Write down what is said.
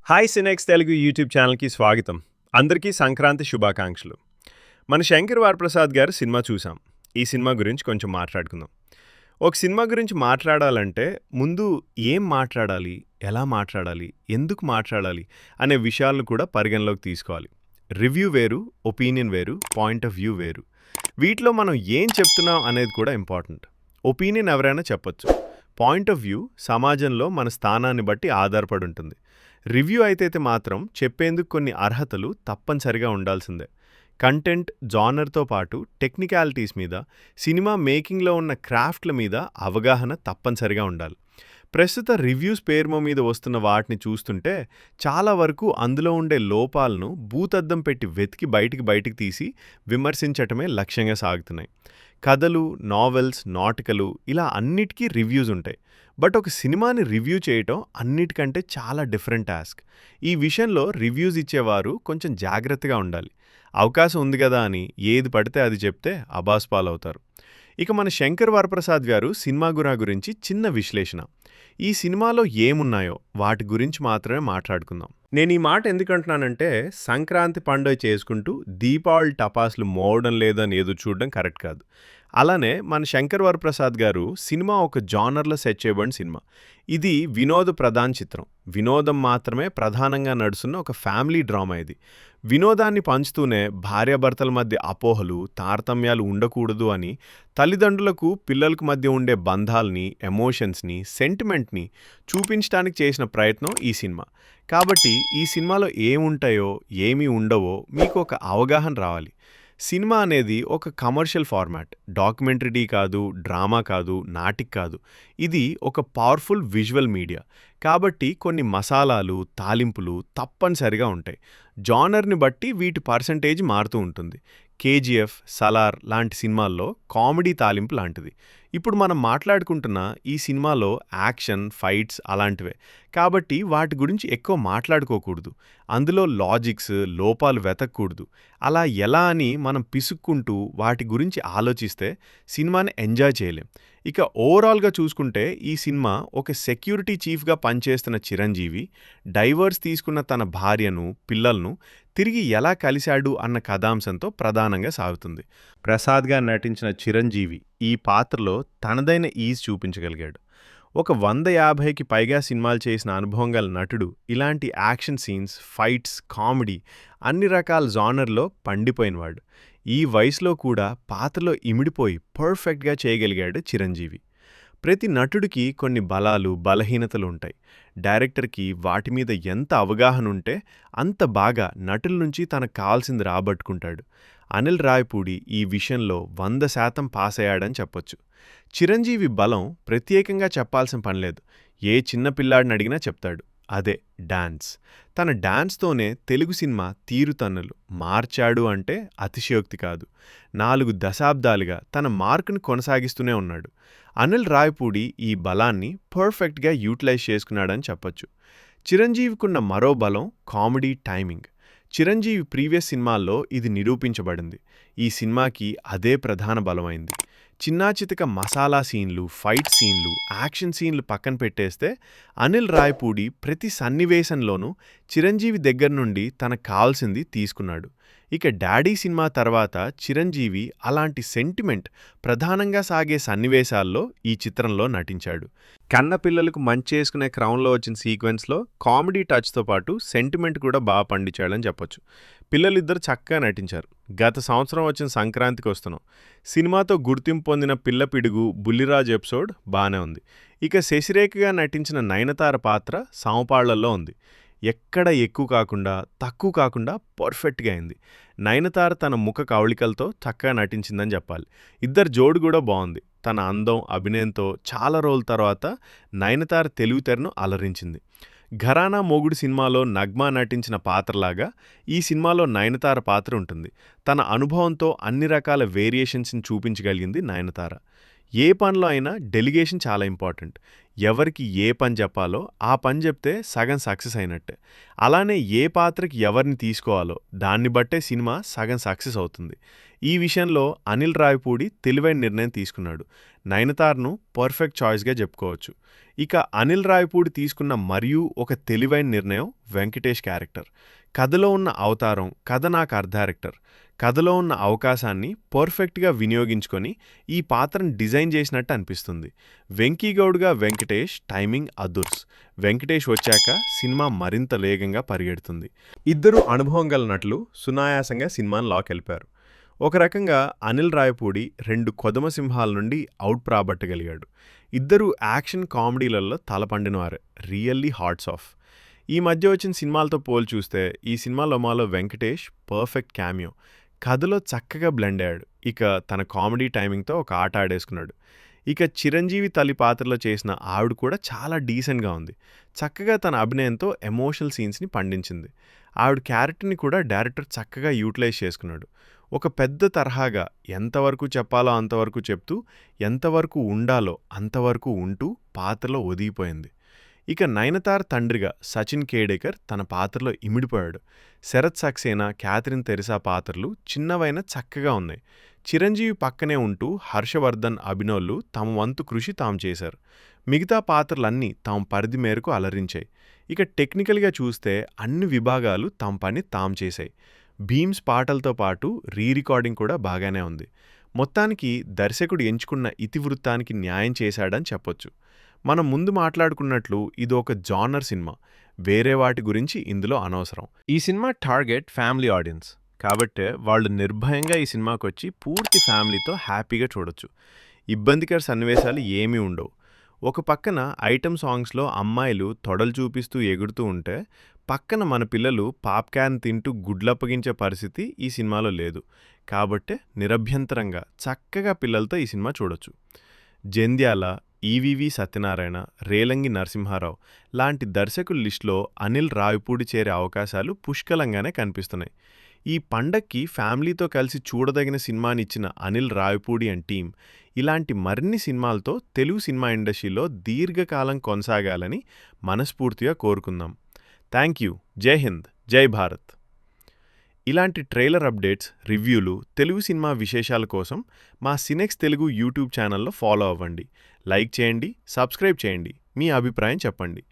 Hi సినెక్స్ Telugu YouTube ఛానల్కి స్వాగతం. అందరికీ సంక్రాంతి శుభాకాంక్షలు. మన శంకర్ వరప్రసాద్ గారు సినిమా చూసాం. ఈ సినిమా గురించి కొంచెం మాట్లాడుకుందాం. ఒక సినిమా గురించి మాట్లాడాలంటే ముందు ఏం మాట్లాడాలి, ఎలా మాట్లాడాలి, ఎందుకు మాట్లాడాలి అనే విషయాలను కూడా పరిగణలోకి తీసుకోవాలి. రివ్యూ వేరు, ఒపీనియన్ వేరు, పాయింట్ ఆఫ్ వ్యూ వేరు. వీటిలో మనం ఏం చెప్తున్నాం అనేది కూడా ఇంపార్టెంట్. ఒపీనియన్ ఎవరైనా చెప్పొచ్చు. పాయింట్ ఆఫ్ వ్యూ సమాజంలో మన స్థానాన్ని బట్టి ఆధారపడి ఉంటుంది. రివ్యూ అయితే మాత్రం చెప్పేందుకు కొన్ని అర్హతలు తప్పనిసరిగా ఉండాల్సిందే. కంటెంట్, జానర్తో పాటు టెక్నికాలిటీస్ మీద, సినిమా మేకింగ్లో ఉన్న క్రాఫ్ట్ల మీద అవగాహన తప్పనిసరిగా ఉండాలి. ప్రస్తుత రివ్యూస్ పేరుమో మీద వస్తున్న వాటిని చూస్తుంటే చాలా వరకు అందులో ఉండే లోపాలను భూతద్దం పెట్టి వెతికి బయటికి తీసి విమర్శించటమే లక్ష్యంగా సాగుతున్నాయి. కథలు, నావెల్స్, నాటకాలు ఇలా అన్నిటికీ రివ్యూస్ ఉంటాయి. బట్ ఒక సినిమాని రివ్యూ చేయటం అన్నిటికంటే చాలా డిఫరెంట్ టాస్క్. ఈ విషయంలో రివ్యూస్ ఇచ్చేవారు కొంచెం జాగ్రత్తగా ఉండాలి. అవకాశం ఉంది కదా అని ఏది పడితే అది చెప్తే అబాస్పాలవుతారు. ఇక మన శంకర్ వరప్రసాద్ గారు సినిమా గురించి చిన్న విశ్లేషణ. ఈ సినిమాలో ఏమున్నాయో వాటి గురించి మాత్రమే మాట్లాడుకుందాం. నేను ఈ మాట ఎందుకంటున్నానంటే సంక్రాంతి పండుగ చేసుకుంటూ దీపావళి టపాసులు మోవడం లేదని ఏదో చూడడం కరెక్ట్ కాదు. అలానే మన శంకర్ వరప్రసాద్ గారు సినిమా ఒక జానర్లో సెట్ చేయబడిన సినిమా. ఇది వినోద ప్రధాన చిత్రం. వినోదం మాత్రమే ప్రధానంగా నడుస్తున్న ఒక ఫ్యామిలీ డ్రామా ఇది. వినోదాన్ని పంచుతూనే భార్యాభర్తల మధ్య అపోహలు, తారతమ్యాలు ఉండకూడదు అని తల్లిదండ్రులకు పిల్లలకు మధ్య ఉండే బంధాల్ని, ఎమోషన్స్ని, సెంటిమెంట్ని చూపించడానికి చేసిన ప్రయత్నం ఈ సినిమా. కాబట్టి ఈ సినిమాలో ఏముంటాయో ఏమీ ఉండవో మీకు ఒక అవగాహన రావాలి. సినిమా అనేది ఒక కమర్షియల్ ఫార్మాట్. డాక్యుమెంటరీ కాదు, డ్రామా కాదు, నాటిక్ కాదు. ఇది ఒక పవర్ఫుల్ విజువల్ మీడియా. కాబట్టి కొన్ని మసాలాలు, తాలింపులు తప్పనిసరిగా ఉంటాయి. జానర్ని బట్టి వీటి పర్సంటేజ్ మారుతూ ఉంటుంది. కేజీఎఫ్, సలార్ లాంటి సినిమాల్లో కామెడీ తాలింపు లాంటిది. ఇప్పుడు మనం మాట్లాడుకుంటున్న ఈ సినిమాలో యాక్షన్, ఫైట్స్ అలాంటివే. కాబట్టి వాటి గురించి ఎక్కువ మాట్లాడుకోకూడదు. అందులో లాజిక్స్, లోపాలు వెతకూడదు. అలా ఎలా అని మనం పిసుక్కుంటూ వాటి గురించి ఆలోచిస్తే సినిమాని ఎంజాయ్ చేయలేం. ఇక ఓవరాల్గా చూసుకుంటే ఈ సినిమా ఒక సెక్యూరిటీ చీఫ్గా పనిచేస్తున్న చిరంజీవి డైవర్స్ తీసుకున్న తన భార్యను, పిల్లలను తిరిగి ఎలా కలిశాడు అన్న కథాంశంతో ప్రధానంగా సాగుతుంది. ప్రసాద్గా నటించిన చిరంజీవి ఈ పాత్రలో తనదైన ఈజ్ చూపించగలిగాడు. ఒక 150కి పైగా సినిమాలు చేసిన అనుభవం గల నటుడు ఇలాంటి యాక్షన్ సీన్స్, ఫైట్స్, కామెడీ అన్ని రకాల జానర్లో పండిపోయినవాడు. ఈ వయసులో కూడా పాత్రలో ఇమిడిపోయి పర్ఫెక్ట్గా చేయగలిగాడు చిరంజీవి. ప్రతి నటుడికి కొన్ని బలాలు, బలహీనతలు ఉంటాయి. డైరెక్టర్కి వాటి మీద ఎంత అవగాహన ఉంటే అంత బాగా నటుల నుంచి తనకు కావాల్సింది రాబట్టుకుంటాడు. అనిల్ రావిపూడి ఈ విషయంలో 100% పాస్ అయ్యాడని చెప్పొచ్చు. చిరంజీవి బలం ప్రత్యేకంగా చెప్పాల్సిన పనిలేదు. ఏ చిన్న పిల్లాడిని అడిగినా చెప్తాడు. అదే డాన్స్. తన డాన్స్తోనే తెలుగు సినిమా తీరుతన్నులు మార్చాడు అంటే అతిశయోక్తి కాదు. 4 దశాబ్దాలుగా తన మార్కును కొనసాగిస్తూనే ఉన్నాడు. అనిల్ రావిపూడి ఈ బలాన్ని పర్ఫెక్ట్గా యూటిలైజ్ చేసుకున్నాడని చెప్పొచ్చు. చిరంజీవికున్న మరో బలం కామెడీ టైమింగ్. చిరంజీవి ప్రీవియస్ సినిమాల్లో ఇది నిరూపించబడింది. ఈ సినిమాకి అదే ప్రధాన బలమైంది. చిన్నాచితక మసాలా సీన్లు, ఫైట్ సీన్లు, యాక్షన్ సీన్లు పక్కన పెట్టేస్తే అనిల్ రావిపూడి ప్రతి సన్నివేశంలోనూ చిరంజీవి దగ్గర నుండి తనకు కావాల్సింది తీసుకున్నాడు. ఇక డాడీ సినిమా తర్వాత చిరంజీవి అలాంటి సెంటిమెంట్ ప్రధానంగా సాగే సన్నివేశాల్లో ఈ చిత్రంలో నటించాడు. కన్న పిల్లలకు మంచి చేసుకునే క్రౌన్లో వచ్చిన సీక్వెన్స్లో కామెడీ టచ్తో పాటు సెంటిమెంట్ కూడా బాగా పండించాడని చెప్పొచ్చు. పిల్లలిద్దరు చక్కగా నటించారు. గత సంవత్సరం వచ్చిన సంక్రాంతికి వస్తున్నాం. సినిమాతో గుర్తింపు పొందిన పిల్ల పిడుగు, బుల్లిరాజు ఎపిసోడ్ బాగానే ఉంది. ఇక శశిరేఖగా నటించిన నయనతార పాత్ర సమపాళ్లలో ఉంది. ఎక్కడ ఎక్కువ కాకుండా తక్కువ కాకుండా పర్ఫెక్ట్గా అయింది. నయనతార తన ముఖ కవళికలతో చక్కగా నటించిందని చెప్పాలి. ఇద్దరు జోడు కూడా బాగుంది. తన అందం, అభినయంతో చాలా రోజుల తర్వాత నయనతార తెలుగు తెరను అలరించింది. ఘరానా మొగుడు సినిమాలో నగ్మా నటించిన పాత్రలాగా ఈ సినిమాలో నయనతార పాత్ర ఉంటుంది. తన అనుభవంతో అన్ని రకాల వేరియేషన్స్ని చూపించగలిగింది నయనతార. ఏ పనిలో అయినా డెలిగేషన్ చాలా ఇంపార్టెంట్. ఎవరికి ఏ పని చెప్పాలో ఆ పని చెప్తే సగం సక్సెస్ అయినట్టే. అలానే ఏ పాత్రకి ఎవరిని తీసుకోవాలో దాన్ని బట్టే సినిమా సగం సక్సెస్ అవుతుంది. ఈ విషయంలో అనిల్ రావిపూడి తెలివైన నిర్ణయం తీసుకున్నాడు. నయనతారను పర్ఫెక్ట్ చాయిస్గా చెప్పుకోవచ్చు. ఇక అనిల్ రావిపూడి తీసుకున్న మరియు ఒక తెలివైన నిర్ణయం వెంకటేష్ క్యారెక్టర్. కథలో ఉన్న అవతారం, కథ నాకు అర్ధారెక్టర్. కథలో ఉన్న అవకాశాన్ని పర్ఫెక్ట్గా వినియోగించుకొని ఈ పాత్రను డిజైన్ చేసినట్టు అనిపిస్తుంది. వెంకీగౌడ్గా వెంకటేష్ టైమింగ్ అదుర్స్. వెంకటేష్ వచ్చాక సినిమా మరింత వేగంగా పరిగెడుతుంది. ఇద్దరు అనుభవం గల నటులు సునాయాసంగా సినిమాను లాకెళ్ళిపారు. ఒక రకంగా అనిల్ రావిపూడి 2 కొదమసింహాల నుండి అవుట్ రాబట్టగలిగాడు. ఇద్దరు యాక్షన్ కామెడీలలో తలపండినవారే. Really hats off. ఈ మధ్య వచ్చిన సినిమాలతో పోల్చి చూస్తే ఈ సినిమాలో మాలో వెంకటేష్ పర్ఫెక్ట్ క్యామియో. కథలో చక్కగా బ్లెండ్ అయ్యాడు. ఇక తన కామెడీ టైమింగ్తో ఒక ఆట ఆడేసుకున్నాడు. ఇక చిరంజీవి తల్లి పాత్రలో చేసిన ఆవిడ కూడా చాలా డీసెంట్గా ఉంది. చక్కగా తన అభినయంతో ఎమోషనల్ సీన్స్ని పండించింది. ఆవిడ క్యారెక్టర్ని కూడా డైరెక్టర్ చక్కగా యూటిలైజ్ చేసుకున్నాడు. ఒక పెద్ద తరహాగా ఎంతవరకు చెప్పాలో అంతవరకు చెప్తూ, ఎంతవరకు ఉండాలో అంతవరకు ఉంటూ పాత్రలో ఒదిగిపోయింది. ఇక నయనతార తండ్రిగా సచిన్ కేడేకర్ తన పాత్రలో ఇమిడిపోయాడు. శరత్ సక్సేనా, క్యాథరిన్ తెరిసా పాత్రలు చిన్నవైన చక్కగా ఉన్నాయి. చిరంజీవి పక్కనే ఉంటూ హర్షవర్ధన్, అభినోళ్ళు తమ వంతు కృషి తాము చేశారు. మిగతా పాత్రలన్నీ తాము పరిధి మేరకు అలరించాయి. ఇక టెక్నికల్గా చూస్తే అన్ని విభాగాలు తమ పని తాము చేశాయి. భీమ్స్ పాటలతో పాటు రికార్డింగ్ కూడా బాగానే ఉంది. మొత్తానికి దర్శకుడు ఎంచుకున్న ఇతివృత్తానికి న్యాయం చేశాడని చెప్పొచ్చు. మనం ముందు మాట్లాడుకున్నట్లు ఇది ఒక జానర్ సినిమా. వేరే వాటి గురించి ఇందులో అనవసరం. ఈ సినిమా టార్గెట్ ఫ్యామిలీ ఆడియన్స్ కాబట్టే వాళ్ళు నిర్భయంగా ఈ సినిమాకి వచ్చి పూర్తి ఫ్యామిలీతో హ్యాపీగా చూడొచ్చు. ఇబ్బందికర సన్నివేశాలు ఏమీ ఉండవు. ఒక పక్కన ఐటమ్ సాంగ్స్లో అమ్మాయిలు తొడలు చూపిస్తూ ఎగురుతూ ఉంటే, పక్కన మన పిల్లలు పాప్కార్న్ తింటూ గుడ్లప్పగించే పరిస్థితి ఈ సినిమాలో లేదు. కాబట్టే నిరభ్యంతరంగా చక్కగా పిల్లలతో ఈ సినిమా చూడొచ్చు. జంధ్యాల, ఈవీవి సత్యనారాయణ, రేలంగి నరసింహారావు లాంటి దర్శకుల లిస్టులో అనిల్ రావిపూడి చేరే అవకాశాలు పుష్కలంగానే కనిపిస్తున్నాయి. ఈ పండక్కి ఫ్యామిలీతో కలిసి చూడదగిన సినిమానిచ్చిన అనిల్ రావిపూడి అండ్ టీం ఇలాంటి మరిన్ని సినిమాలతో తెలుగు సినిమా ఇండస్ట్రీలో దీర్ఘకాలం కొనసాగాలని మనస్ఫూర్తిగా కోరుకుందాం. Thank you. జై హింద్, జై భారత్. ఇలాంటి ట్రైలర్ అప్డేట్స్, రివ్యూలు, తెలుగు సినిమా విశేషాల కోసం మా సినెక్స్ తెలుగు యూట్యూబ్ ఛానల్లో ఫాలో అవ్వండి. లైక్ చేయండి, సబ్స్క్రైబ్ చేయండి, మీ అభిప్రాయం చెప్పండి.